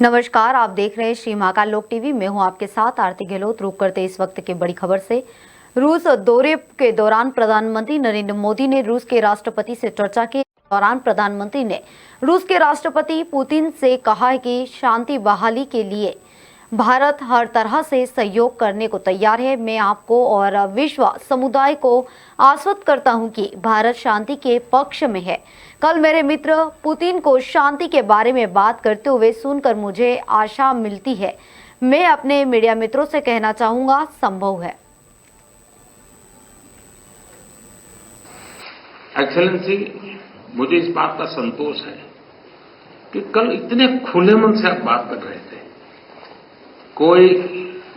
नमस्कार, आप देख रहे हैं श्री महाकाल लोक टीवी। मैं हूं आपके साथ आरती गहलोत। रुक करते इस वक्त की बड़ी खबर से। रूस दौरे के दौरान प्रधानमंत्री नरेंद्र मोदी ने रूस के राष्ट्रपति से चर्चा की। दौरान प्रधानमंत्री ने रूस के राष्ट्रपति पुतिन से कहा है कि शांति बहाली के लिए भारत हर तरह से सहयोग करने को तैयार है। मैं आपको और विश्व समुदाय को आश्वस्त करता हूं कि भारत शांति के पक्ष में है। कल मेरे मित्र पुतिन को शांति के बारे में बात करते हुए सुनकर मुझे आशा मिलती है। मैं अपने मीडिया मित्रों से कहना चाहूंगा, संभव है। एक्सेलेंसी, मुझे इस बात का संतोष है कि कल इतने खुले मन से आप बात कर रहे थे। कोई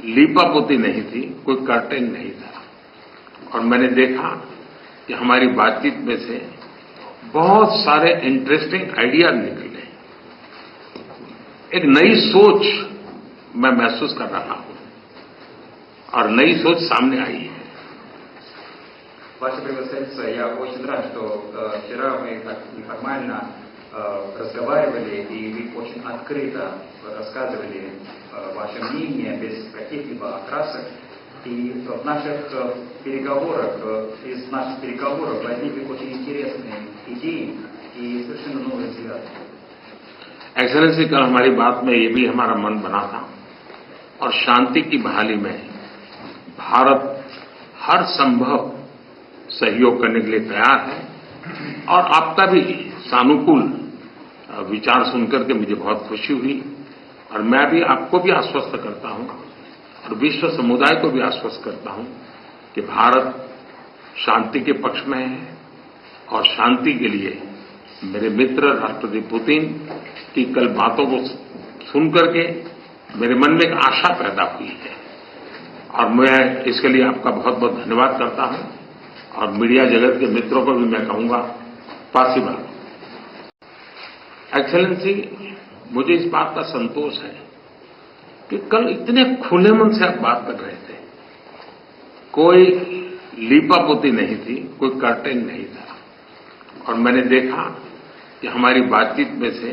लीपापोती नहीं थी, कोई कर्टेन नहीं था, और मैंने देखा कि हमारी बातचीत में से बहुत सारे इंटरेस्टिंग आइडियाज निकले। एक नई सोच मैं महसूस कर रहा हूं और नई सोच सामने आई है। Ваше превосходительство, я очень рад, что вчера мы так неформально разговаривали, и вы очень открыто рассказывали ваше мнение, без каких-либо окрасок. И в наших переговорах, из наших переговоров возникли очень интересные идеи и совершенно новые взгляды. एक्सेलेंसी, कल हमारी बात में ये भी हमारा मन बना था, और शांति की बहाली में भारत हर संभव सहयोग करने के लिए तैयार है। और आपका भी सानुकूल विचार सुनकर के मुझे बहुत खुशी हुई, और मैं भी आपको भी आश्वस्त करता हूं और विश्व समुदाय को भी आश्वस्त करता हूं कि भारत शांति के पक्ष में है। और शांति के लिए मेरे मित्र राष्ट्रपति पुतिन की कल बातों को सुनकर के मेरे मन में एक आशा पैदा हुई है, और मैं इसके लिए आपका बहुत बहुत धन्यवाद करता हूं। और मीडिया जगत के मित्रों को भी मैं कहूंगा, पासिबल। एक्सेलेंसी, मुझे इस बात का संतोष है कि कल इतने खुले मन से आप बात कर रहे थे। कोई लीपापोती नहीं थी, कोई कर्टेन नहीं था, और मैंने देखा कि हमारी बातचीत में से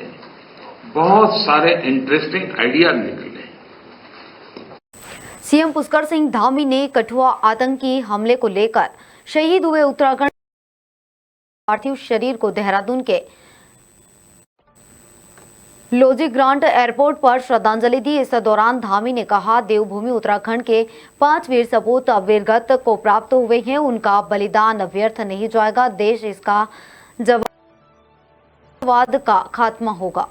बहुत सारे इंटरेस्टिंग आइडियाज निकले। सीएम पुष्कर सिंह धामी ने कठुआ आतंकी हमले को लेकर शहीद हुए उत्तराखंड पार्थिव शरीर को देहरादून के लोजी ग्रांट एयरपोर्ट पर श्रद्धांजलि दी। इस दौरान धामी ने कहा, देवभूमि उत्तराखंड के 5 वीर सपूत वीरगत को प्राप्त हुए हैं। उनका बलिदान व्यर्थ नहीं जाएगा। देश इसका जवाद का खात्मा होगा।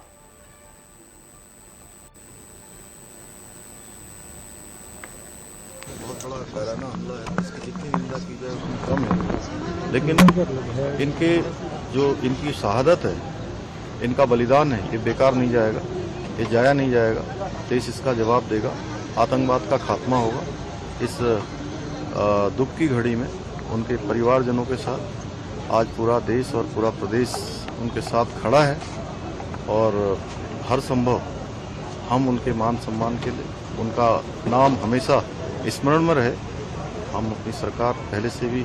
बहुत बड़ा पैराना हमला है, इसकी जितनी निंदा की जाए उतनी कम है। लेकिन इनकी शहादत है, इनका बलिदान है, ये बेकार नहीं जाएगा, ये जाया नहीं जाएगा। देश इसका जवाब देगा, आतंकवाद का खात्मा होगा। इस दुख की घड़ी में उनके परिवारजनों के साथ आज पूरा देश और पूरा प्रदेश उनके साथ खड़ा है, और हर संभव हम उनके मान सम्मान के लिए, उनका नाम हमेशा स्मरण में रहे। हम अपनी सरकार पहले से भी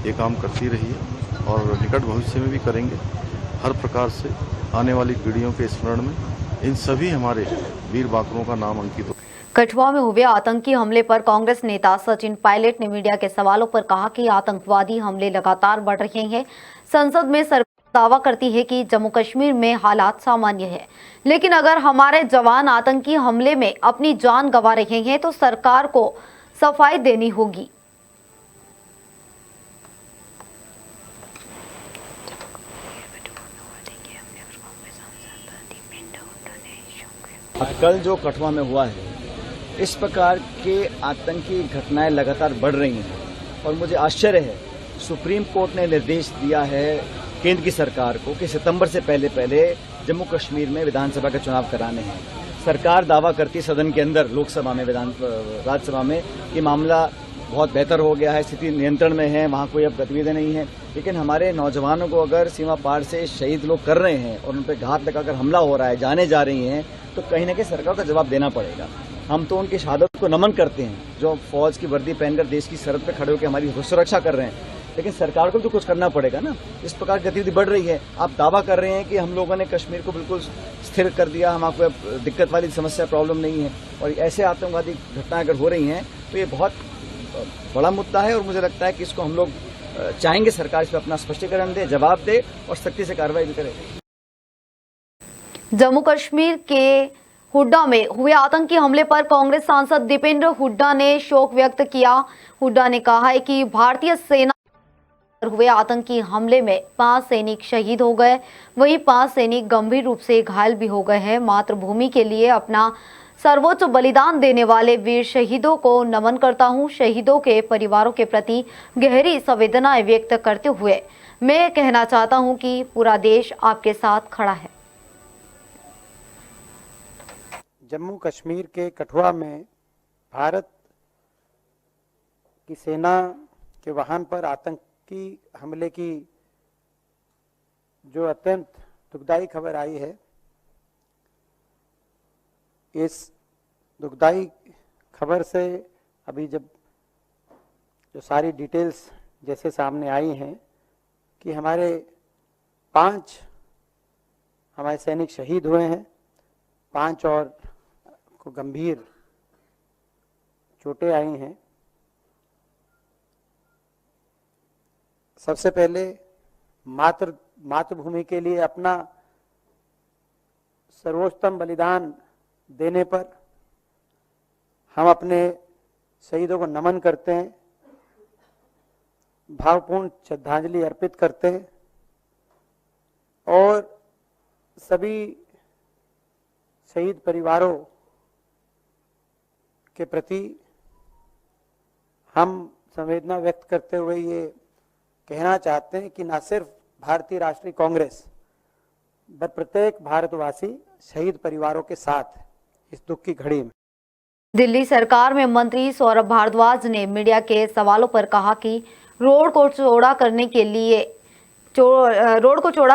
ये काम करती रही है और निकट भविष्य में भी करेंगे। हर प्रकार से आने वाली पीढ़ियों के स्मरण में इन सभी हमारे वीर बांकुरों का नाम अंकित हो। कठुआ में हुए आतंकी हमले पर कांग्रेस नेता सचिन पायलट ने मीडिया के सवालों पर कहा कि आतंकवादी हमले लगातार बढ़ रहे हैं। संसद में सरकार दावा करती है कि जम्मू कश्मीर में हालात सामान्य है, लेकिन अगर हमारे जवान आतंकी हमले में अपनी जान गंवा रहे हैं तो सरकार को सफाई देनी होगी। कल जो कठुआ में हुआ है, इस प्रकार के आतंकी घटनाएं लगातार बढ़ रही हैं, और मुझे आश्चर्य है, सुप्रीम कोर्ट ने निर्देश दिया है केंद्र की सरकार को कि सितंबर से पहले जम्मू कश्मीर में विधानसभा के चुनाव कराने हैं। सरकार दावा करती है सदन के अंदर, लोकसभा में, राज्यसभा में, कि मामला बहुत बेहतर हो गया है, स्थिति नियंत्रण में है, वहाँ कोई अब गतिविधि नहीं है। लेकिन हमारे नौजवानों को अगर सीमा पार से शहीद लोग कर रहे हैं और उन पर घात लगाकर हमला हो रहा है, जाने जा रही हैं, तो कहीं न कहीं सरकार का जवाब देना पड़ेगा। हम तो उनकी शहादत को नमन करते हैं, जो फौज की वर्दी पहनकर देश की सरहद पर खड़े होकर हमारी सुरक्षा कर रहे हैं। लेकिन सरकार को भी तो कुछ करना पड़ेगा ना। इस प्रकार गतिविधि बढ़ रही है। आप दावा कर रहे हैं कि हम लोगों ने कश्मीर को बिल्कुल स्थिर कर दिया, हमारे को दिक्कत वाली समस्या प्रॉब्लम नहीं है, और ऐसे आतंकवादी घटनाएं अगर हो रही हैं तो ये बहुत बड़ा मुद्दा है। और मुझे लगता है कि इसको हम लोग चाहेंगे सरकार इस पर अपना स्पष्टीकरण दे, जवाब दे और सख्ती से कार्रवाई भी करे। जम्मू कश्मीर के हुड्डा में हुए आतंकी हमले पर कांग्रेस सांसद दीपेंद्र हुड्डा ने शोक व्यक्त किया। हुड्डा ने कहा है कि भारतीय सेना पर हुए आतंकी हमले में 5 सैनिक शहीद हो गए, वहीं 5 सैनिक गंभीर रूप से घायल भी हो गए हैं। मातृभूमि के लिए अपना सर्वोच्च बलिदान देने वाले वीर शहीदों को नमन करता हूं। शहीदों के परिवारों के प्रति गहरी संवेदनाएं व्यक्त करते हुए मैं कहना चाहता हूं कि पूरा देश आपके साथ खड़ा है। जम्मू कश्मीर के कठुआ में भारत की सेना के वाहन पर आतंकी हमले की जो अत्यंत दुखदाई खबर आई है, इस दुखदाई खबर से अभी जब जो सारी डिटेल्स जैसे सामने आई हैं कि हमारे 5 हमारे सैनिक शहीद हुए हैं, 5 और को गंभीर चोटें आई हैं। सबसे पहले मातृभूमि के लिए अपना सर्वोत्तम बलिदान देने पर हम अपने शहीदों को नमन करते हैं, भावपूर्ण श्रद्धांजलि अर्पित करते हैं और सभी शहीद परिवारों के प्रति हम संवेदना व्यक्त करते हुए ये कहना चाहते हैं कि न सिर्फ भारतीय राष्ट्रीय कांग्रेस पर प्रत्येक भारतवासी शहीद परिवारों के साथ इस दुख की घड़ी में। दिल्ली सरकार में मंत्री सौरभ भारद्वाज ने मीडिया के सवालों पर कहा कि रोड को चौड़ा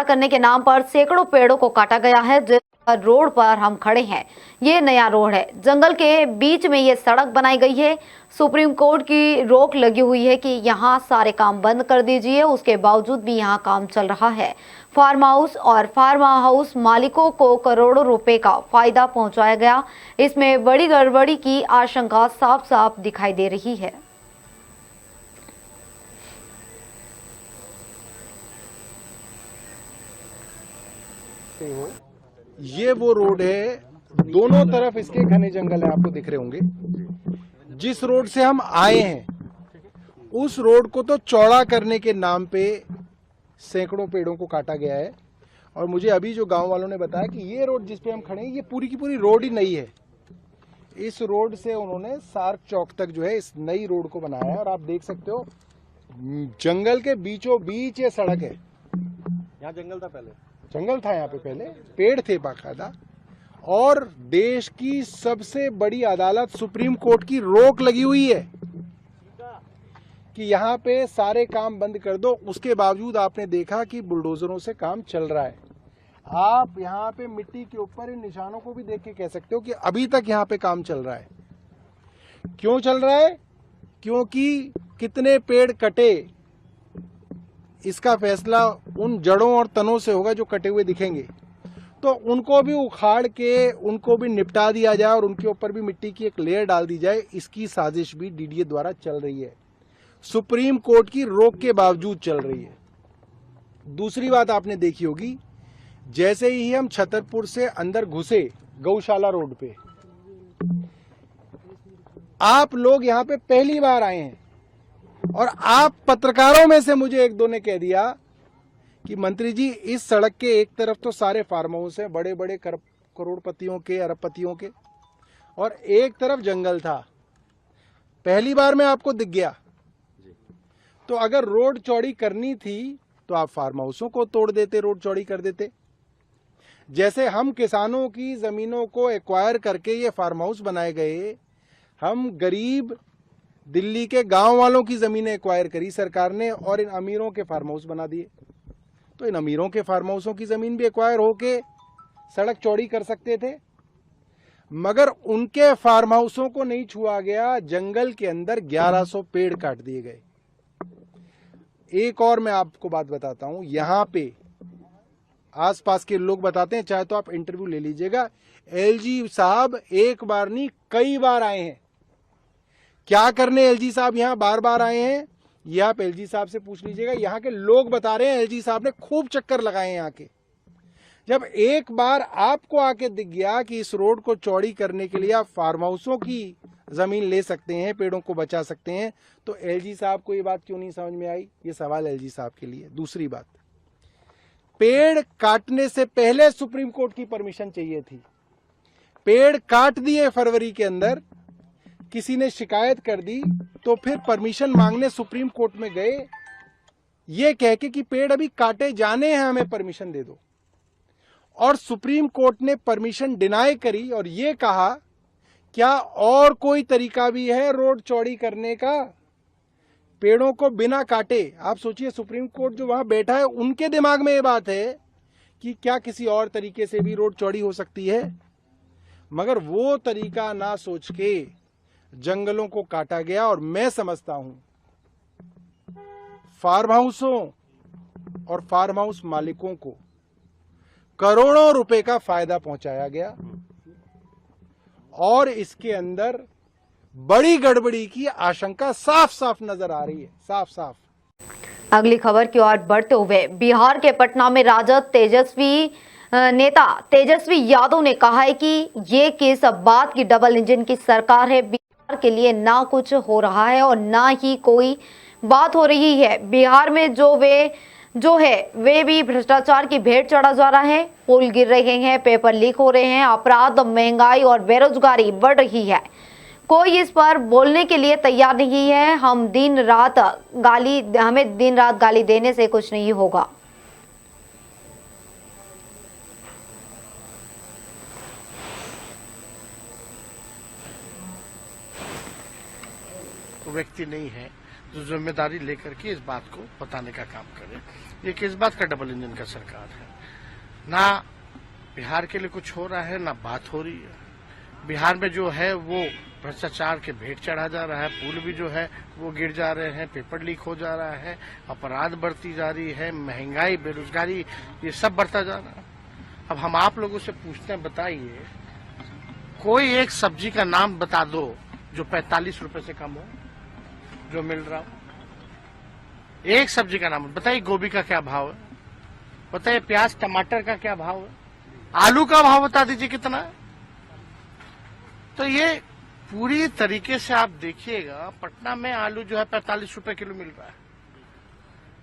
करने के नाम पर सैकड़ों पेड़ों को काटा गया है। जिस रोड पर हम खड़े हैं ये नया रोड है, जंगल के बीच में ये सड़क बनाई गई है। सुप्रीम कोर्ट की रोक लगी हुई है कि यहाँ सारे काम बंद कर दीजिए, उसके बावजूद भी यहाँ काम चल रहा है। फार्म हाउस मालिकों को करोड़ों रुपए का फायदा पहुंचाया गया। इसमें बड़ी गड़बड़ी की आशंका साफ साफ दिखाई दे रही है। ये वो रोड है, दोनों तरफ इसके घने जंगल है, आपको दिख रहे होंगे। जिस रोड से हम आए हैं उस रोड को तो चौड़ा करने के नाम पे सैकड़ों पेड़ों को काटा गया है। और मुझे अभी जो गांव वालों ने बताया कि ये रोड जिस पे हम खड़े हैं ये पूरी की पूरी रोड ही नई है। इस रोड से उन्होंने सार्क चौक तक जो है इस नई रोड को बनाया है। और आप देख सकते हो जंगल के बीचों बीच ये सड़क है। यहाँ जंगल था पहले, जंगल था यहाँ पे पहले, पेड़ थे बाकायदा। और देश की सबसे बड़ी अदालत सुप्रीम कोर्ट की रोक लगी हुई है कि यहाँ पे सारे काम बंद कर दो। उसके बावजूद आपने देखा कि बुलडोजरों से काम चल रहा है। आप यहाँ पे मिट्टी के ऊपर इन निशानों को भी देख के कह सकते हो कि अभी तक यहाँ पे काम चल रहा है। क्यों चल रहा है? क्योंकि कितने पेड़ कटे इसका फैसला उन जड़ों और तनों से होगा जो कटे हुए दिखेंगे। तो उनको भी उखाड़ के उनको भी निपटा दिया जाए और उनके ऊपर भी मिट्टी की एक लेयर डाल दी जाए, इसकी साजिश भी डीडीए द्वारा चल रही है। सुप्रीम कोर्ट की रोक के बावजूद चल रही है। दूसरी बात आपने देखी होगी, जैसे ही हम छतरपुर से अंदर घुसे गौशाला रोड पे, आप लोग यहाँ पे पहली बार आए हैं और आप पत्रकारों में से मुझे एक दो ने कह दिया कि मंत्री जी इस सड़क के एक तरफ तो सारे फार्म हाउस हैं, बड़े बड़े करोड़पतियों के, अरबपतियों के, और एक तरफ जंगल था। पहली बार में आपको दिख गया। तो अगर रोड चौड़ी करनी थी तो आप फार्म हाउसों को तोड़ देते, रोड चौड़ी कर देते। जैसे हम किसानों की जमीनों को एक्वायर करके ये फार्म हाउस बनाए गए, हम गरीब दिल्ली के गांव वालों की जमीनें एक्वायर करी सरकार ने और इन अमीरों के फार्म हाउस बना दिए। तो इन अमीरों के फार्म हाउसों की जमीन भी एक्वायर होके सड़क चौड़ी कर सकते थे, मगर उनके फार्म हाउसों को नहीं छुआ गया। जंगल के अंदर 1100 पेड़ काट दिए गए। एक और मैं आपको बात बताता हूं, यहां पे आसपास के लोग बताते हैं, चाहे तो आप इंटरव्यू ले लीजिएगा, एलजी साहब एक बार नहीं कई बार आए हैं। क्या करने एलजी साहब यहां बार बार आए हैं, ये आप एलजी साहब से पूछ लीजिएगा। यहां के लोग बता रहे हैं एलजी साहब ने खूब चक्कर लगाए हैं यहाँ के। जब एक बार आपको आके दिख गया कि इस रोड को चौड़ी करने के लिए आप फार्म हाउसों की जमीन ले सकते हैं, पेड़ों को बचा सकते हैं, तो एलजी साहब को ये बात क्यों नहीं समझ में आई? ये सवाल एलजी साहब के लिए। दूसरी बात, पेड़ काटने से पहले सुप्रीम कोर्ट की परमिशन चाहिए थी। पेड़ काट दिए फरवरी के अंदर, किसी ने शिकायत कर दी तो फिर परमिशन मांगने सुप्रीम कोर्ट में गए, ये कह के कि पेड़ अभी काटे जाने हैं, हमें परमिशन दे दो। और सुप्रीम कोर्ट ने परमिशन डिनाई करी और ये कहा क्या और कोई तरीका भी है रोड चौड़ी करने का पेड़ों को बिना काटे? आप सोचिए, सुप्रीम कोर्ट जो वहां बैठा है उनके दिमाग में ये बात है कि क्या किसी और तरीके से भी रोड चौड़ी हो सकती है? मगर वो तरीका ना सोच के जंगलों को काटा गया और मैं समझता हूं फार्म हाउसों और फार्म हाउस मालिकों को करोड़ों रुपए का फायदा पहुंचाया गया और इसके अंदर बड़ी गड़बड़ी की आशंका साफ साफ नजर आ रही है, साफ साफ। अगली खबर की ओर बढ़ते हुए, बिहार के पटना में राजद नेता तेजस्वी यादव ने कहा है कि ये किस बात की डबल इंजन की सरकार है। बिहार के लिए ना कुछ हो रहा है और ना ही कोई बात हो रही है। बिहार में जो है वे भी भ्रष्टाचार की भेंट चढ़ा जा रहा है। पुल गिर रहे हैं, पेपर लीक हो रहे हैं, अपराध, महंगाई और बेरोजगारी बढ़ रही है। कोई इस पर बोलने के लिए तैयार नहीं है। हमें दिन रात गाली देने से कुछ नहीं होगा। व्यक्ति नहीं है जो जिम्मेदारी लेकर के इस बात को बताने का काम करे। ये किस बात का डबल इंजन का सरकार है? ना बिहार के लिए कुछ हो रहा है, ना बात हो रही है। बिहार में जो है वो भ्रष्टाचार के भेंट चढ़ा जा रहा है, पुल भी जो है वो गिर जा रहे हैं, पेपर लीक हो जा रहा है, अपराध बढ़ती जा रही है, महंगाई, बेरोजगारी, ये सब बढ़ता जा रहा है। अब हम आप लोगों से पूछते हैं, बताइए कोई एक सब्जी का नाम बता दो जो 45 रुपए से कम हो जो मिल रहा हो। एक सब्जी का नाम बताइए। गोभी का क्या भाव है बताइए, प्याज टमाटर का क्या भाव है, आलू का भाव बता दीजिए कितना है। तो ये पूरी तरीके से आप देखिएगा, पटना में आलू जो है 45 रुपए किलो मिल रहा है,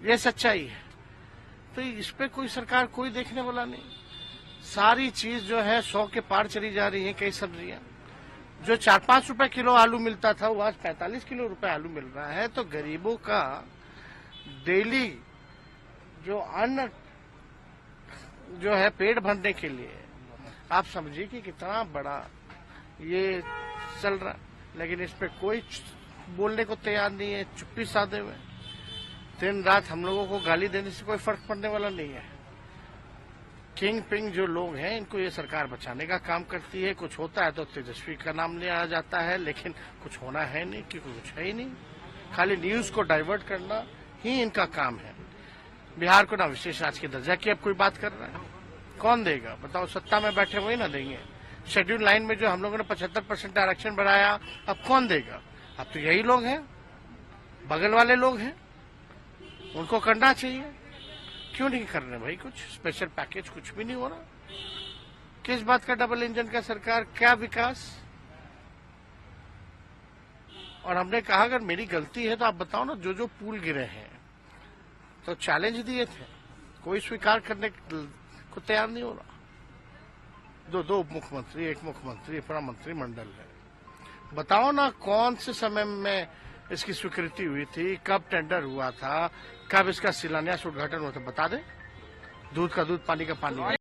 ये सच्चाई है। तो इस पे कोई सरकार कोई देखने वाला नहीं। सारी चीज जो है 100 के पार चली जा रही है। कई सब्जियां जो 4-5 रुपए किलो आलू मिलता था वो आज 45 किलो रुपए आलू मिल रहा है। तो गरीबों का डेली जो अन्न जो है पेट भरने के लिए आप समझिए कि कितना बड़ा ये चल रहा है, लेकिन इस पे कोई बोलने को तैयार नहीं है, चुप्पी साधे हुए। दिन रात हम लोगों को गाली देने से कोई फर्क पड़ने वाला नहीं है। किंग पिंग जो लोग हैं इनको ये सरकार बचाने का काम करती है। कुछ होता है तो तेजस्वी का नाम लिया जाता है, लेकिन कुछ होना है नहीं, क्योंकि कुछ है ही नहीं। खाली न्यूज को डाइवर्ट करना ही इनका काम है। बिहार को ना विशेष राज्य के दर्जा की अब कोई बात कर रहा है, कौन देगा बताओ? सत्ता में बैठे वही ना देंगे। शेड्यूल लाइन में जो हम लोगों ने 75% आरक्षण बढ़ाया, अब कौन देगा? अब तो यही लोग हैं, बगल वाले लोग हैं, उनको करना चाहिए। क्यों नहीं कर रहे भाई? कुछ स्पेशल पैकेज कुछ भी नहीं हो रहा। किस बात का डबल इंजन का सरकार, क्या विकास? और हमने कहा अगर मेरी गलती है तो आप बताओ ना, जो जो पुल गिरे हैं तो चैलेंज दिए थे, कोई स्वीकार करने को तैयार नहीं हो रहा। दो उप मुख्यमंत्री, एक मुख्यमंत्री, पूरा मंत्रिमंडल है। बताओ ना कौन से समय में इसकी स्वीकृति हुई थी, कब टेंडर हुआ था, कब इसका शिलान्यास उद्घाटन हुआ था? बता दे। दूध का दूध, पानी का पानी।